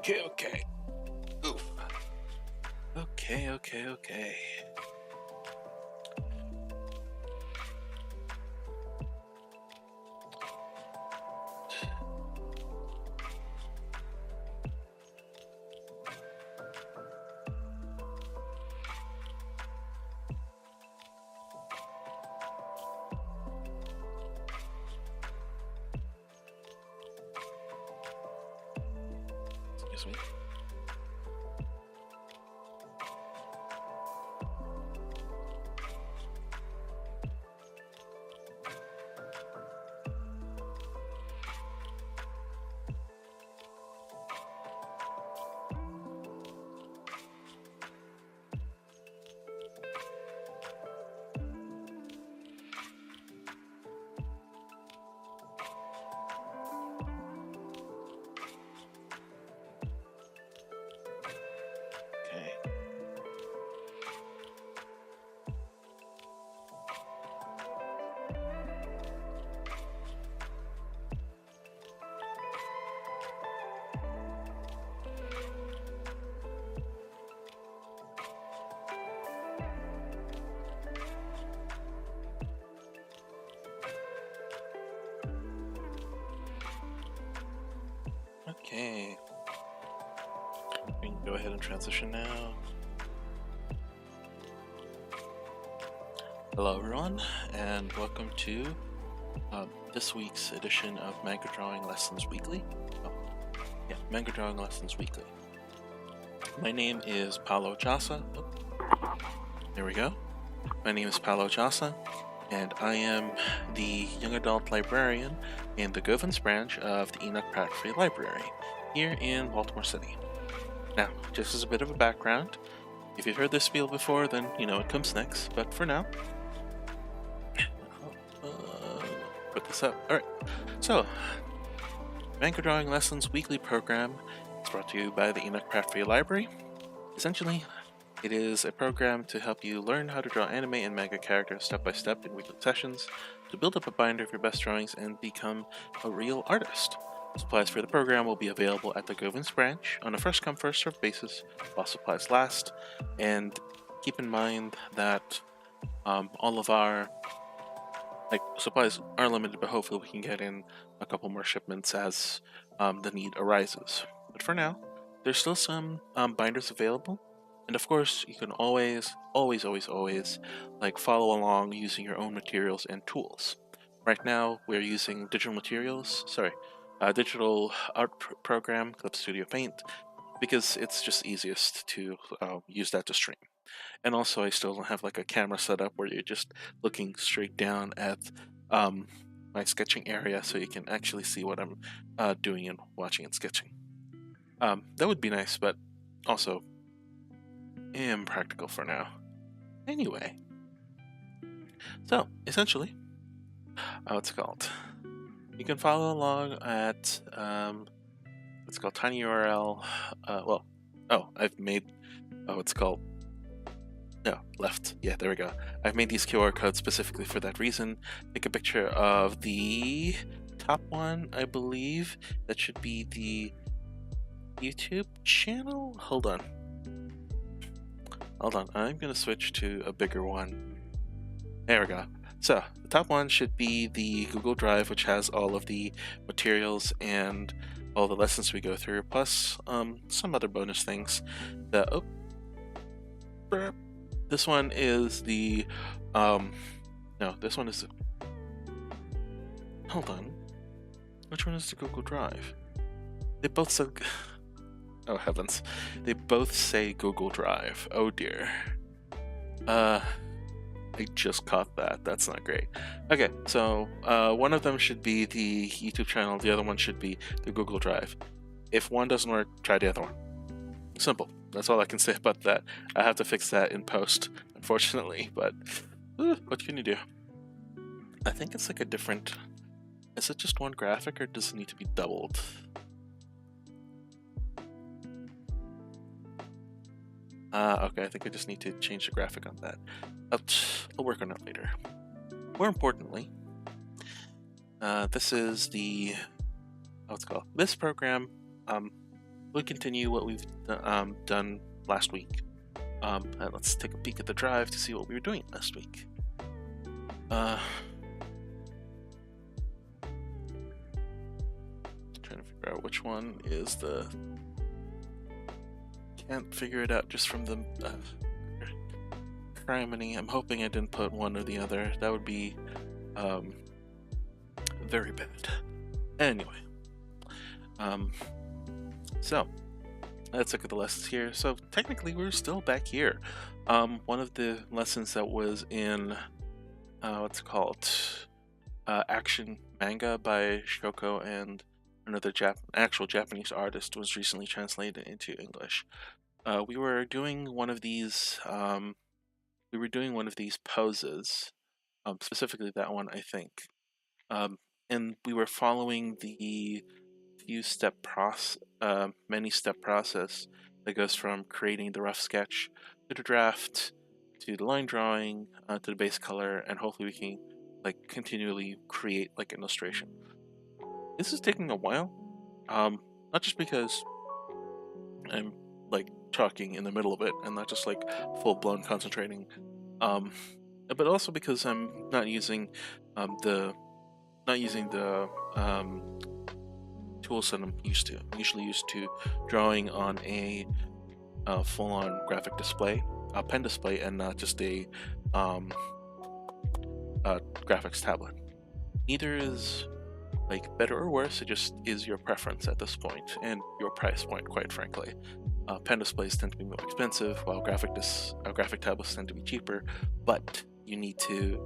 Okay. Oof. Okay. Excuse me. Okay. Okay. We can go ahead and transition now. Hello everyone, and welcome to this week's edition of Manga Drawing Lessons Weekly. Manga Drawing Lessons Weekly. My name is Paulo Jasa. There we go. My name is Paulo Jasa, and I am the young adult librarian in the Govins branch of the Enoch Pratt Free Library here in Baltimore City. Now, just as a bit of a background, if you've heard this spiel before, then you know it comes next, but for now, put this up. Alright, so, Manga Drawing Lessons Weekly program is brought to you by the Enoch Pratt Free Library. Essentially, it is a program to help you learn how to draw anime and manga characters step by step in weekly sessions to build up a binder of your best drawings and become a real artist. Supplies for the program will be available at the Govins branch on a first-come, first-served basis while supplies last, and keep in mind that all of our supplies are limited, but hopefully we can get in a couple more shipments as the need arises. But for now, there's still some binders available. And of course, you can always follow along using your own materials and tools. Right now, we're using digital art program, Clip Studio Paint, because it's just easiest to use that to stream. And also, I still don't have like a camera set up where you're just looking straight down at my sketching area, so you can actually see what I'm doing and watching and sketching. That would be nice, but also impractical for now. Anyway, so essentially, what's it called? You can follow along at what's called tinyurl. I've made left. Yeah, there we go. I've made these QR codes specifically for that reason. Take a picture of the top one, I believe. That should be the YouTube channel. Hold on. I'm gonna switch to a bigger one. There we go. So the top one should be the Google Drive, which has all of the materials and all the lessons we go through, plus some other bonus things. This one is the this one is. Hold on. Which one is the Google Drive? They both say. Oh heavens. They both say Google Drive. Oh dear. I just caught that. That's not great. Okay, so one of them should be the YouTube channel, the other one should be the Google Drive. If one doesn't work, try the other one. Simple. That's all I can say about that. I have to fix that in post, unfortunately, but what can you do? I think it's like a different... Is it just one graphic, or does it need to be doubled? Okay, I think I just need to change the graphic on that. I'll work on it later. More importantly, this is the... What's it called? This program we'll continue what we've done last week. Let's take a peek at the drive to see what we were doing last week. Trying to figure out which one is the. Can't figure it out just from the criminy. I'm hoping I didn't put one or the other. That would be very bad. Anyway, so let's look at the lessons here. So technically, we're still back here. One of the lessons that was in what's it called, action manga by Shoko and another actual Japanese artist was recently translated into English. We were doing one of these. We were doing one of these poses, specifically that one, I think. And we were following the many-step process that goes from creating the rough sketch to the draft to the line drawing to the base color, and hopefully we can continually create an illustration. This is taking a while, not just because I'm talking in the middle of it and not just full-blown concentrating, but also because I'm not using the tools that I'm used to. I'm usually used to drawing on a full-on graphic display, a pen display, and not just a graphics tablet. Neither is better or worse. It just is your preference at this point and your price point, quite frankly. Pen displays tend to be more expensive, while graphic tablets tend to be cheaper. But you need to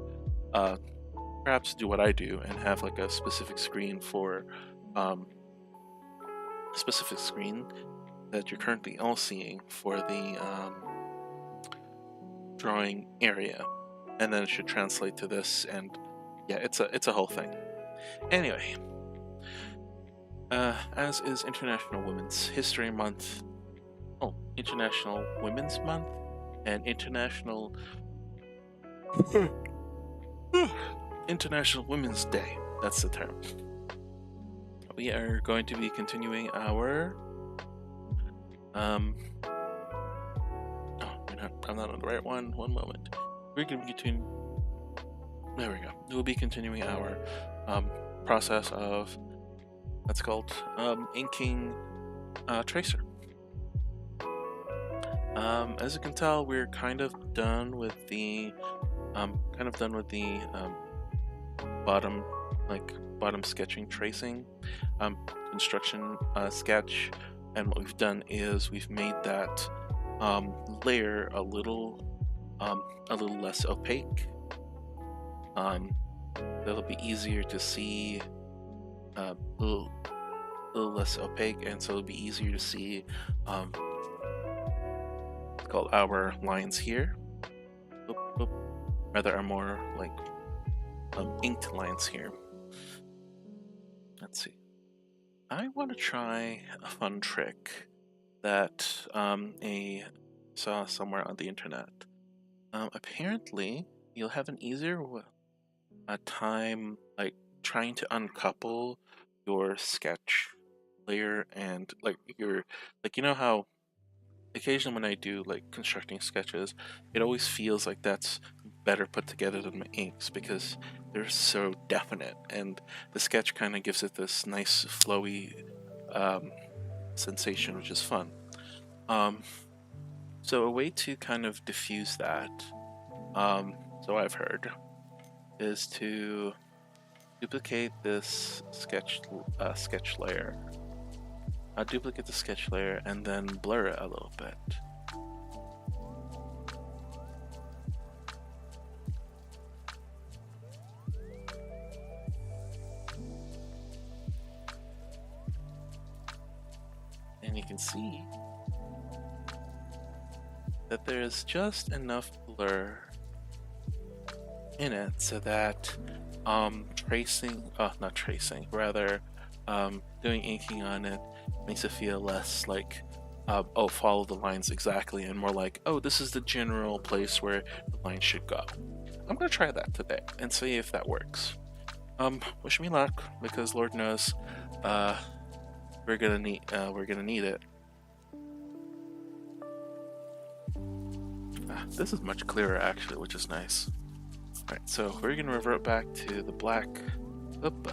perhaps do what I do and have a specific screen for that you're currently all seeing for the drawing area, and then it should translate to this. And yeah, it's a whole thing. Anyway, as is International Women's History Month, International Women's Month, and International Women's Day. That's the term. We are going to be continuing our I'm not on the right one. One moment. We're going to be There we go. We'll be continuing our process of that's called inking tracer. As you can tell, we're kind of done with the bottom sketching tracing construction sketch, and what we've done is we've made that layer a little less opaque. That'll be easier to see, a little less opaque, and so it'll be easier to see called our lines here. Rather, are more inked lines here. Let's see. I want to try a fun trick that I saw somewhere on the internet. Apparently, you'll have an easier time trying to uncouple your sketch layer and you know how occasionally when I do constructing sketches, it always feels like that's better put together than my inks because they're so definite, and the sketch kind of gives it this nice flowy sensation, which is fun. So a way to kind of diffuse that, so I've heard, is to duplicate this sketch layer. I'll duplicate the sketch layer and then blur it a little bit. And you can see that there's just enough blur in it so that doing inking on it makes it feel less follow the lines exactly, and more this is the general place where the line should go. I'm gonna try that today and see if that works. Wish me luck, because Lord knows we're gonna need it This is much clearer actually, which is nice. Alright, so we're gonna revert back to the black. Oop,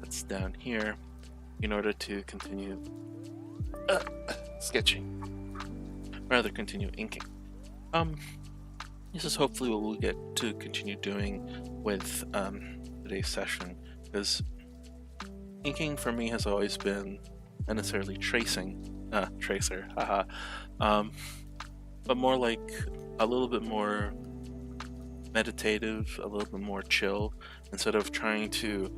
that's down here in order to continue sketching. Rather, continue inking. This is hopefully what we'll get to continue doing with today's session, because inking for me has always been not necessarily tracer, haha, but more like a little bit more meditative, a little bit more chill, instead of trying to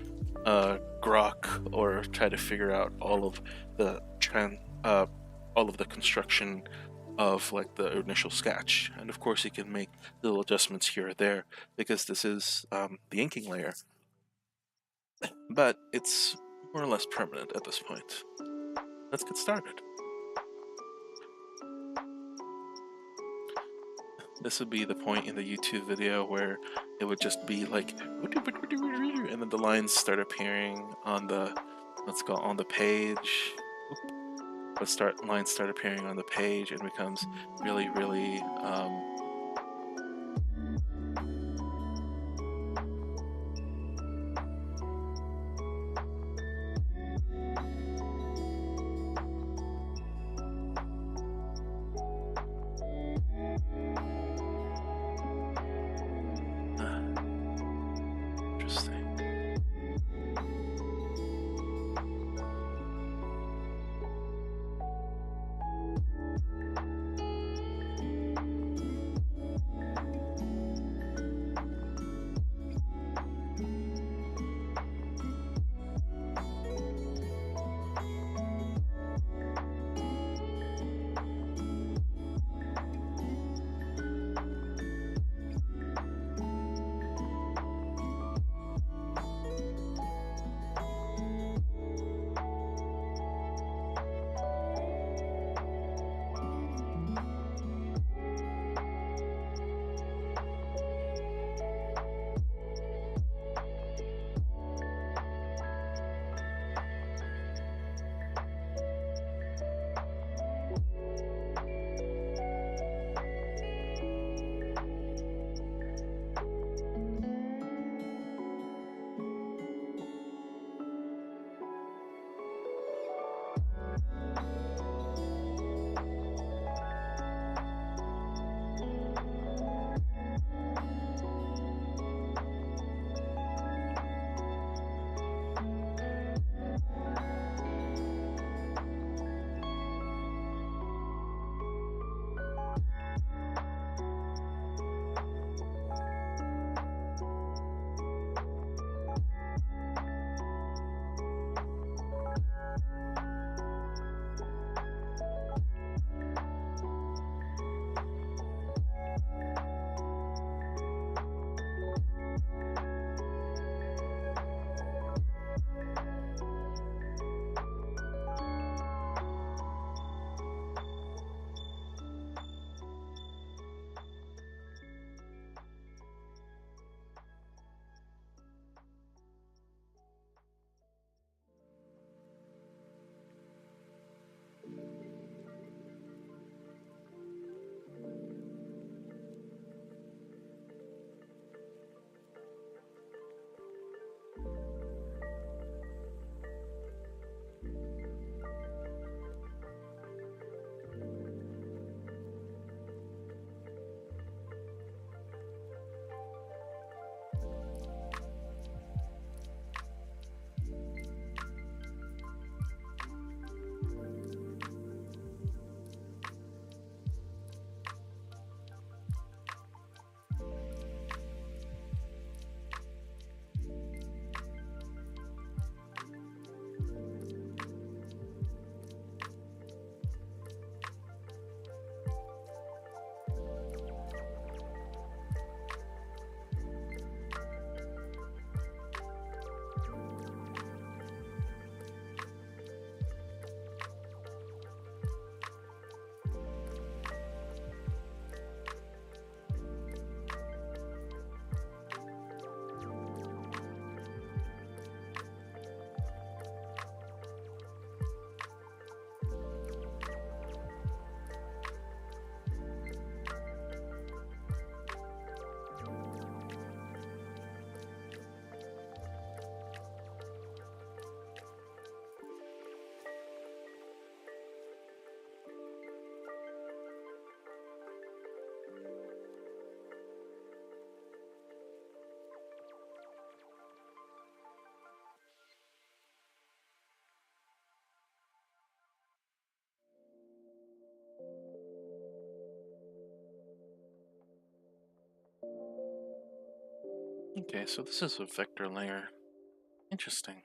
grok or try to figure out all of the construction of like the initial sketch. And of course you can make little adjustments here or there because this is the inking layer, but it's more or less permanent at this point. Let's get started. This would be the point in the YouTube video where it would just be like, and then the lines start appearing on the, on the page. Lines start appearing on the page and becomes really, really interesting. Okay, so this is a vector layer. Interesting.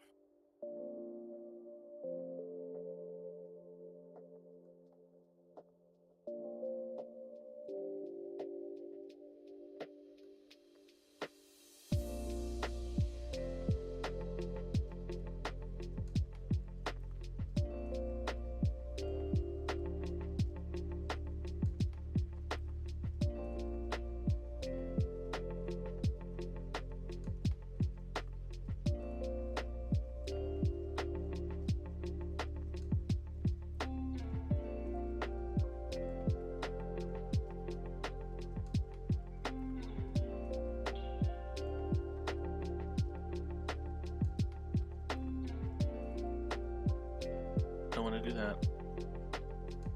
Don't want to do that.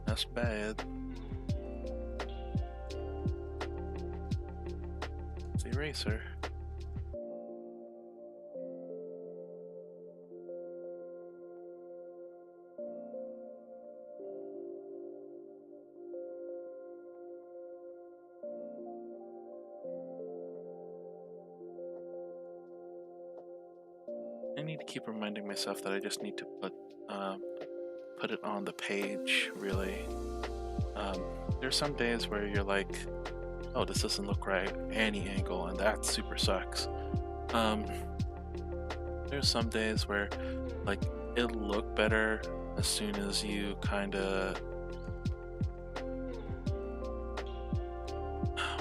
That's bad. It's the eraser. I need to keep reminding myself that I just need to put it on the page, really. There's some days where you're like, oh, this doesn't look right any angle, and that super sucks. There's some days where, like, it'll look better as soon as you kind of,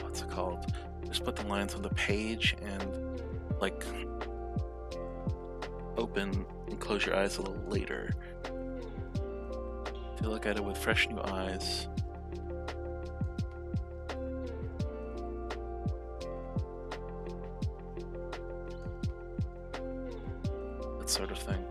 what's it called? Just put the lines on the page and, like, open and close your eyes a little later to look at it with fresh new eyes. That sort of thing.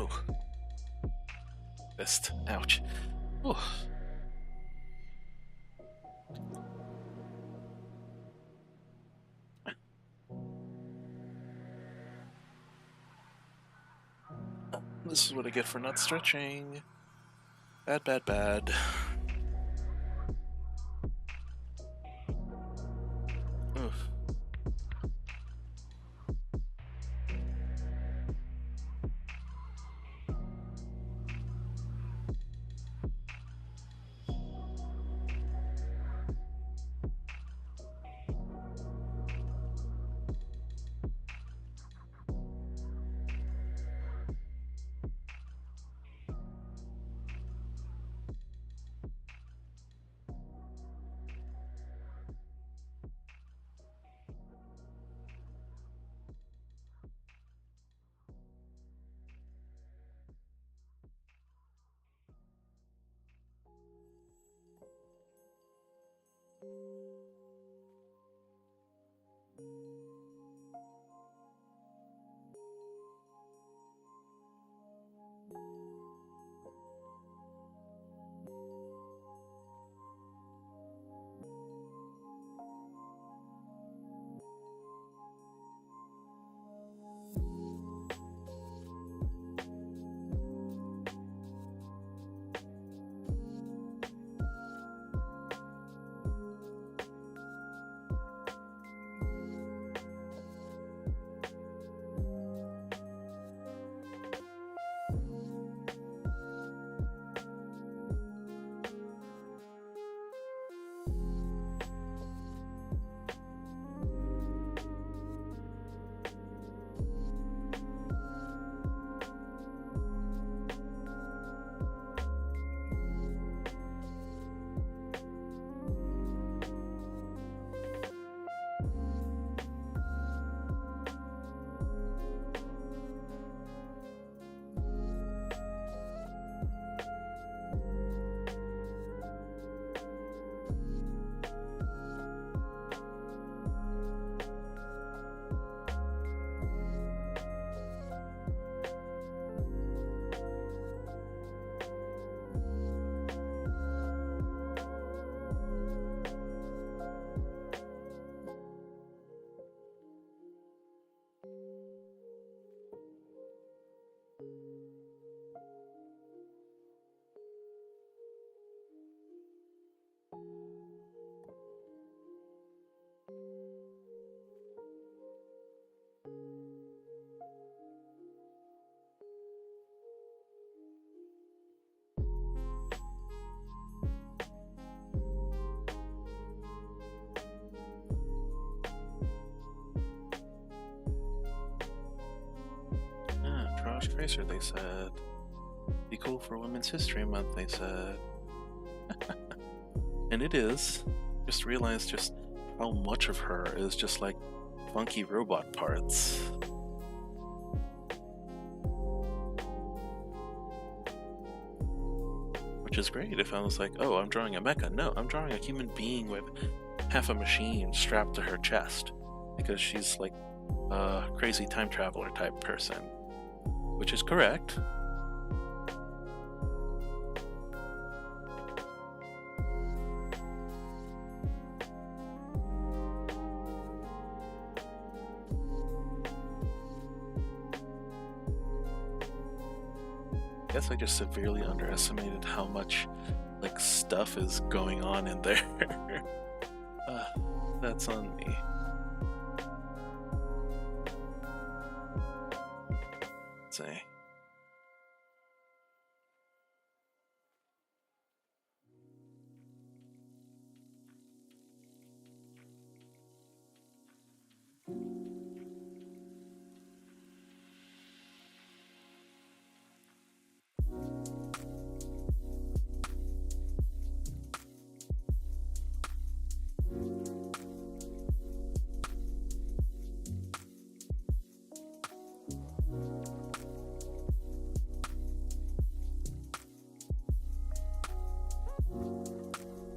Oh, fist. Ouch. Oh. This is what I get for not stretching. Bad, bad, bad. Ugh. Josh Tracer, they said. Be cool for Women's History Month, they said. And it is. Just realized just how much of her is just like funky robot parts. Which is great if I was like, oh, I'm drawing a mecha. No, I'm drawing a human being with half a machine strapped to her chest. Because she's like a crazy time traveler type person. Which is correct. I guess I just severely underestimated how much like stuff is going on in there. That's on me. Let's see.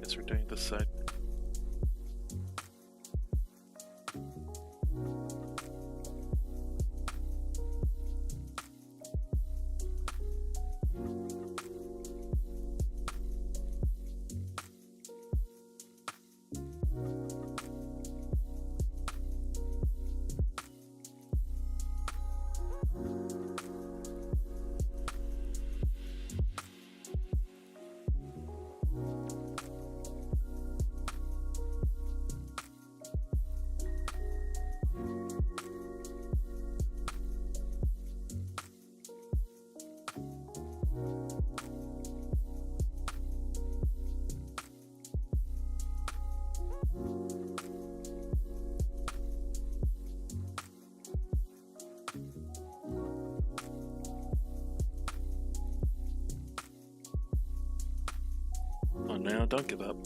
Guess we're doing this side. No, don't give up.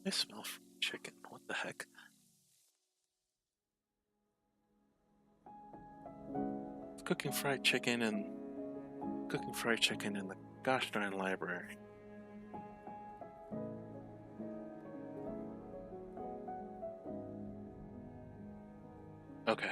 I smell fried chicken. What the heck? Cooking fried chicken in the gosh darn library. Okay.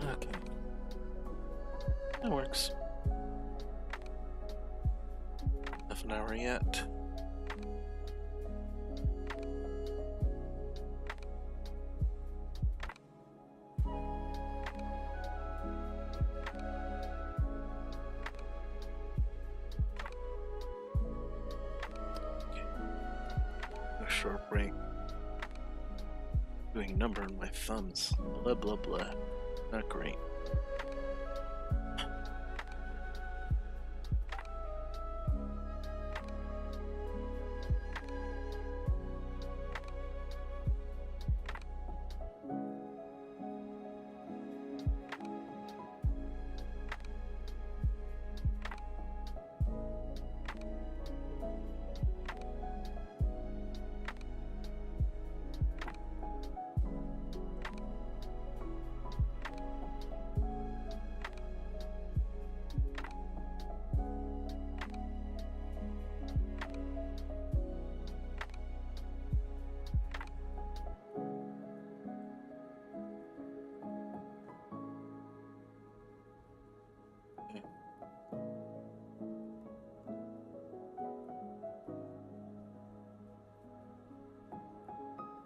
Okay. That works. Half an hour yet. A short break. Doing a number on my thumbs. Blah blah blah. Not great.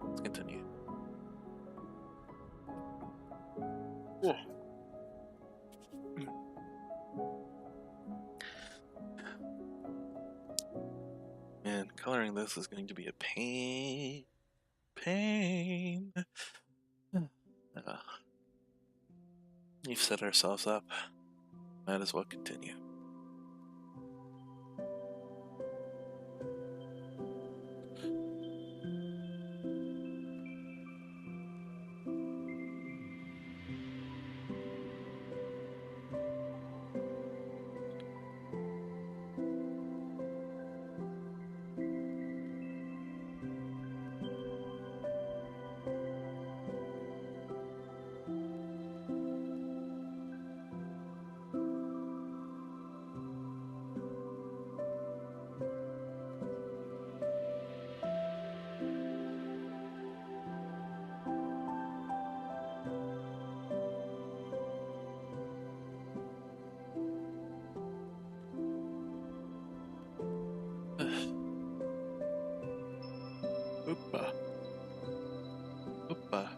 Let's continue. Yeah. Man, coloring this is going to be a pain. We've set ourselves up. Might as well continue. Oopa. Oopa.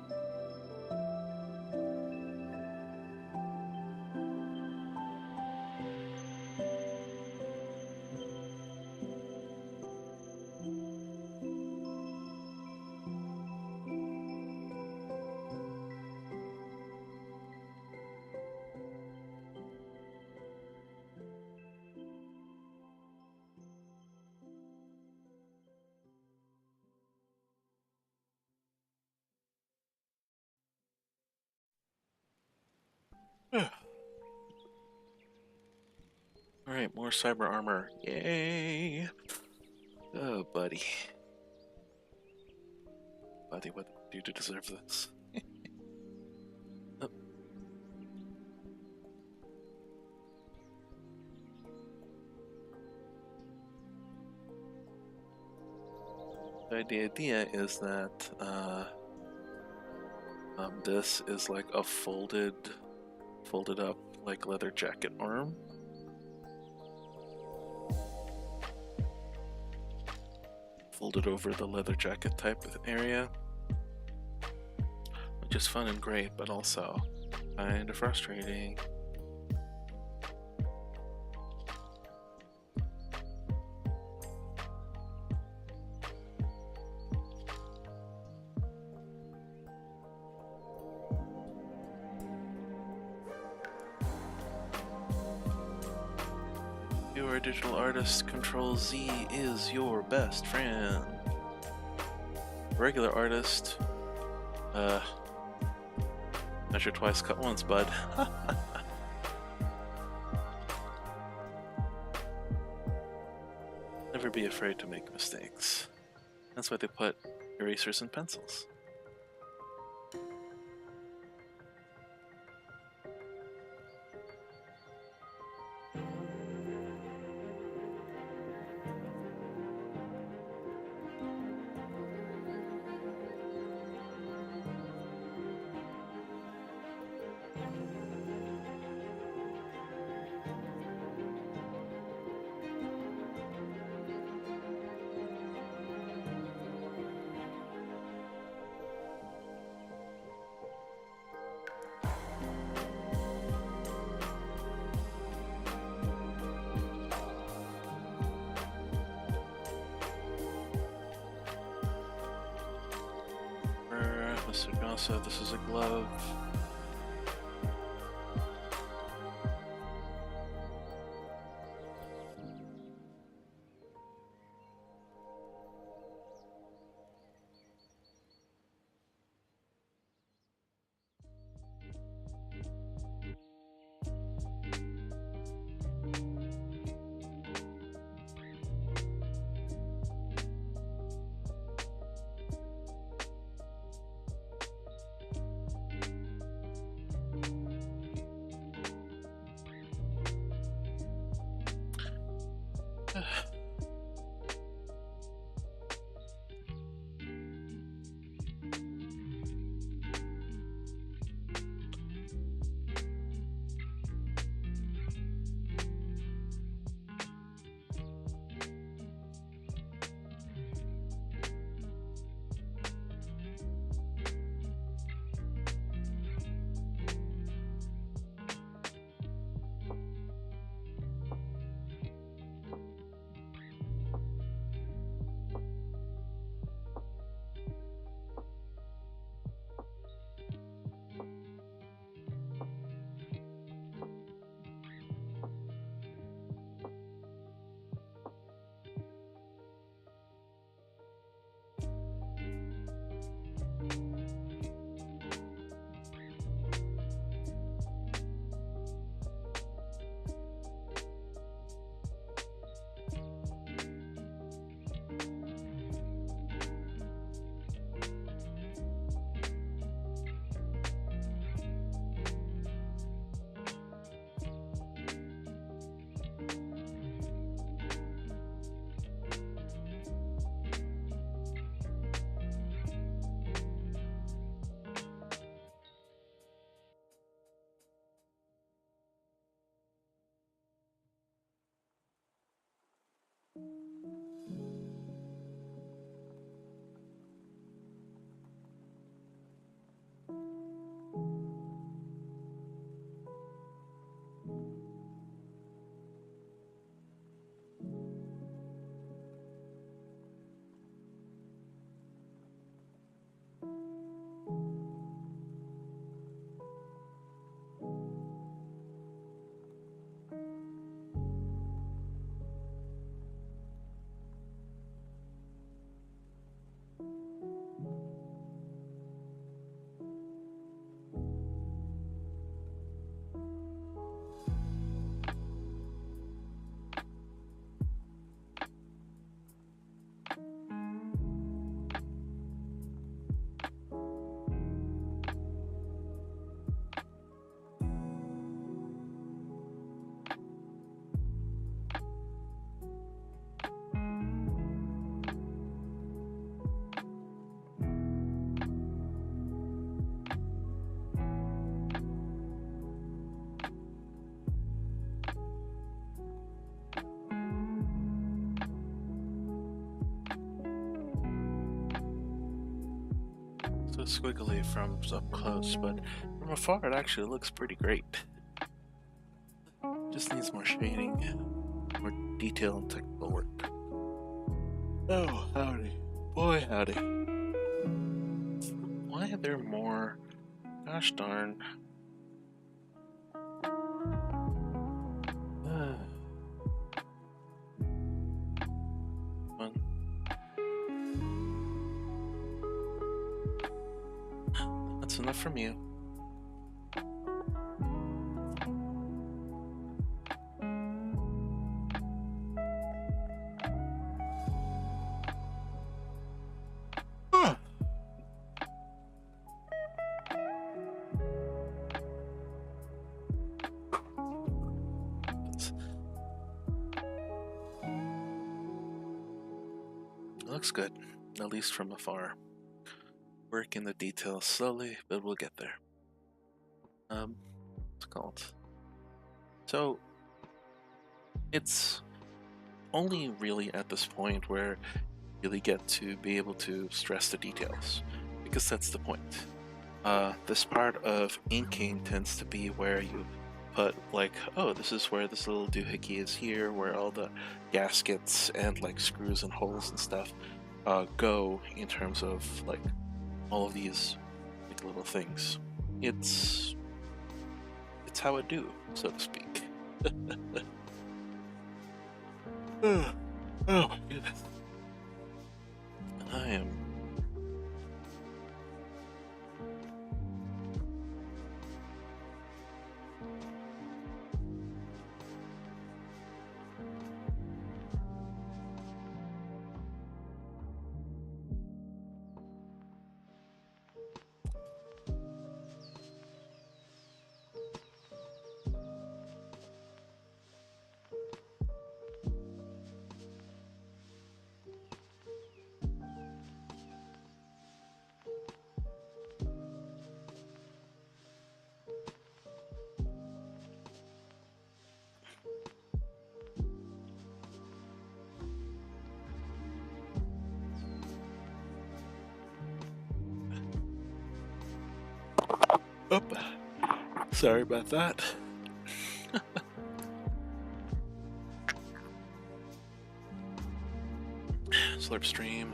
Alright, more cyber armor. Yay! Oh, buddy. Buddy, what did you do to deserve this? Oh. The idea is that, This is like a folded up like leather jacket arm. Folded over the leather jacket type of area, which is fun and great, but also kind of frustrating. You're a digital artist. Control Z is your best friend. Regular artist. Measure twice, cut once, bud. Never be afraid to make mistakes. That's why they put erasers and pencils. So this is a glove. squiggly from up close, but from afar it actually looks pretty great. Just needs more shading, more detail and technical work. Oh, howdy. Boy, howdy. Why are there more? Gosh darn. One. That's enough from you. It looks good, at least from afar. Working the details slowly, but we'll get there. What's it called? So, it's only really at this point where you really get to be able to stress the details, because that's the point. This part of inking tends to be where you put like, oh, this is where this little doohickey is here, where all the gaskets and like screws and holes and stuff go in terms of like all of these like little things. It's how it do, so to speak. Oh my goodness. I am oh, sorry about that. Slurpstream.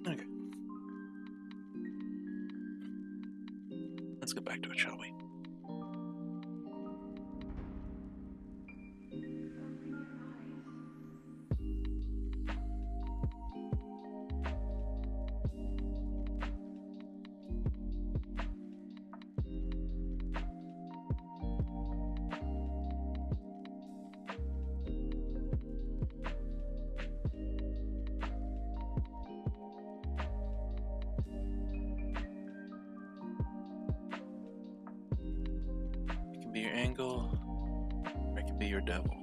Okay. Let's get back to it, shall we? It can be your angle, or it can be your devil.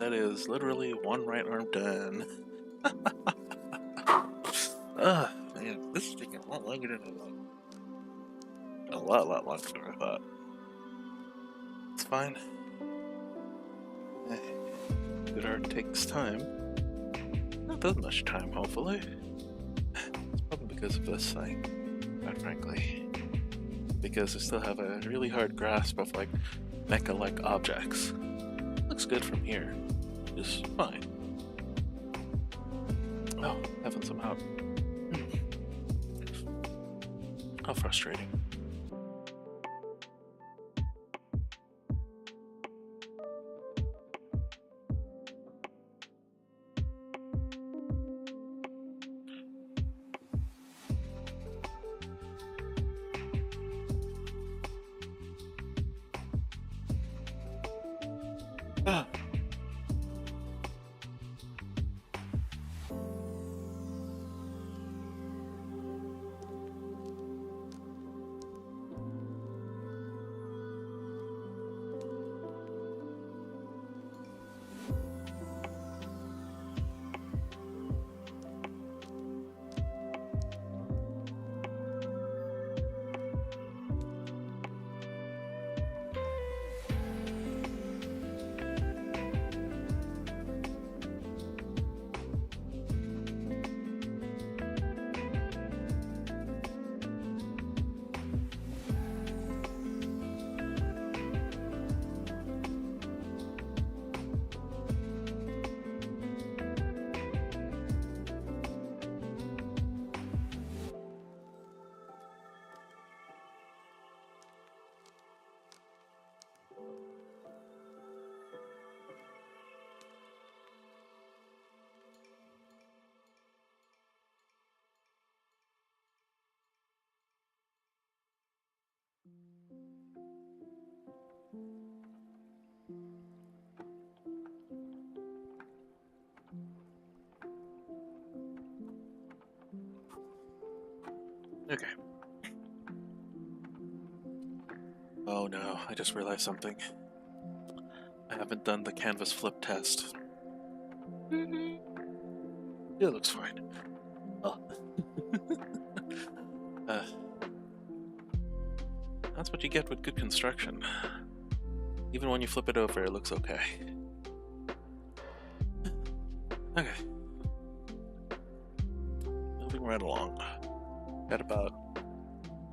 That is literally one right arm done. Ah, man, this is taking a lot longer than I thought. A lot longer than I thought. It's fine. Good art takes time. Not that much time, hopefully. It's probably because of this thing, quite frankly. Because I still have a really hard grasp of like mecha-like objects. Looks good from here. Just fine. Oh, heavens, I'm out. How frustrating. Ah. Okay. Oh no, I just realized something. I haven't done the canvas flip test. It looks fine. Oh. That's what you get with good construction. Even when you flip it over, it looks okay. Okay. Moving right along. Got about,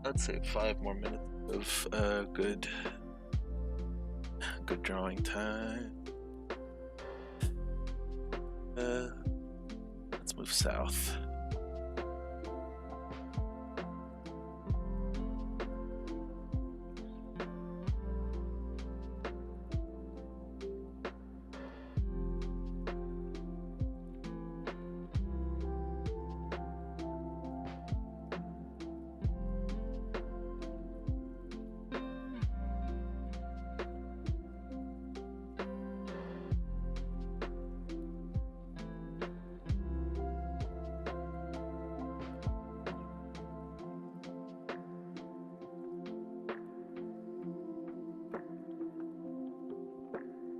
I'd say 5 more minutes of good drawing time. Let's move south.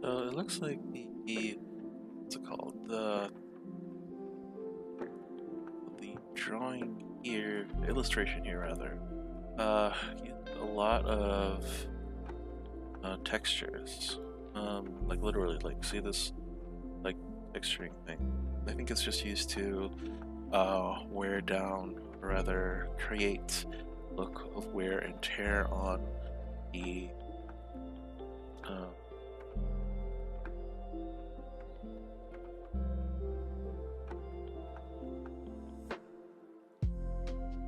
So it looks like the what's it called? The drawing here, the illustration here rather, used a lot of textures. Like literally, like see this like texturing thing. I think it's just used to wear down, or rather create look of wear and tear on the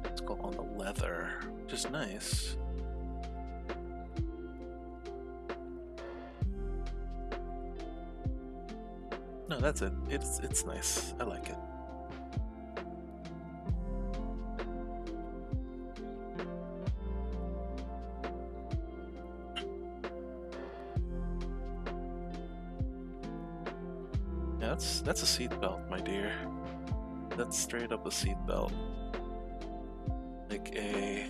let's go on the leather, which is nice. No, that's it. It's nice. I like it. Yeah, that's a seat belt, my dear. That's straight up a seat belt. Like a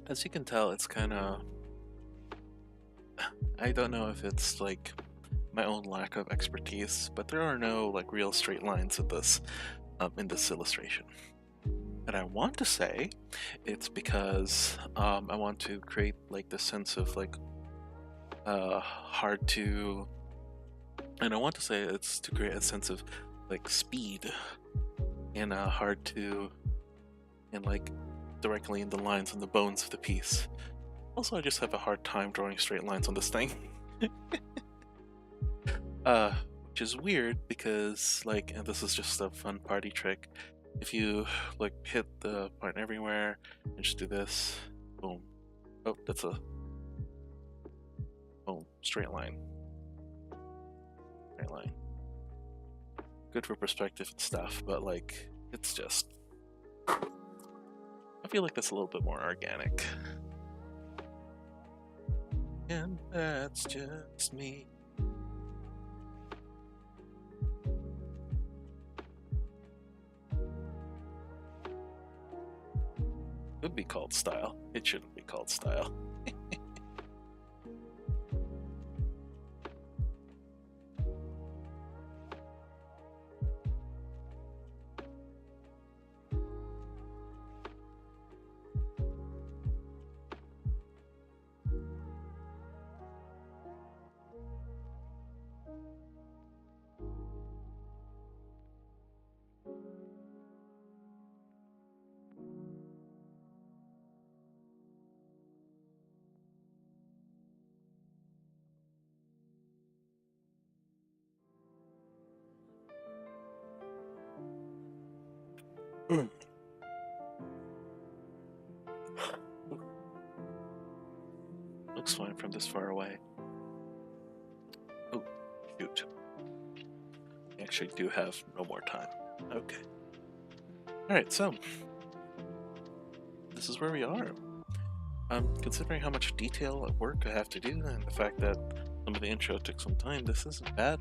As you can tell, it's kind of. I don't know if it's like my own lack of expertise, but there are no like real straight lines in this illustration. And I want to say it's because I want to create like this sense of like hard to, and I want to say it's to create a sense of like speed and hard to, and like directly in the lines and the bones of the piece. Also, I just have a hard time drawing straight lines on this thing. Which is weird because like, and this is just a fun party trick. If you like hit the point everywhere and just do this, boom. Oh, that's a boom, straight line. Straight line. Good for perspective and stuff, but like it's just, I feel like that's a little bit more organic. And that's just me. It would be called style. It shouldn't be called style. Looks fine from this far away. Oh, shoot. I actually do have no more time. Okay. Alright, so this is where we are. Considering how much detail at work I have to do and the fact that some of the intro took some time, this isn't bad.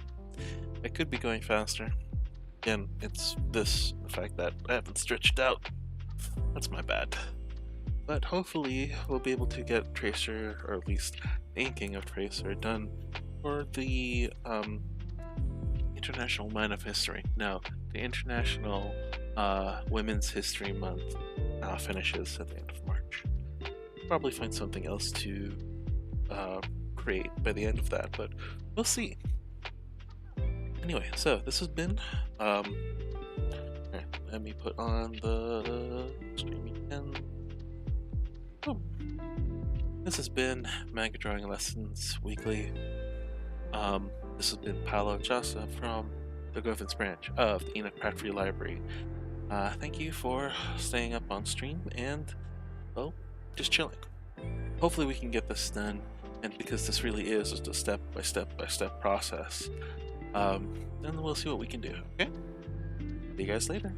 I could be going faster. Again, it's the fact that I haven't stretched out. That's my bad. But hopefully we'll be able to get Tracer, or at least the inking of Tracer, done for the International Man of History. Now, the International Women's History Month finishes at the end of March. Probably find something else to create by the end of that, but we'll see. Anyway, so this has been let me put on the streaming again. Oh. This has been Manga Drawing Lessons Weekly. This has been Paolo Chasa from the Govins branch of the Enoch Pratt Free Library. Thank you for staying up on stream and, well, just chilling. Hopefully we can get this done, and because this really is just a step-by-step process, then we'll see what we can do, okay? See you guys later.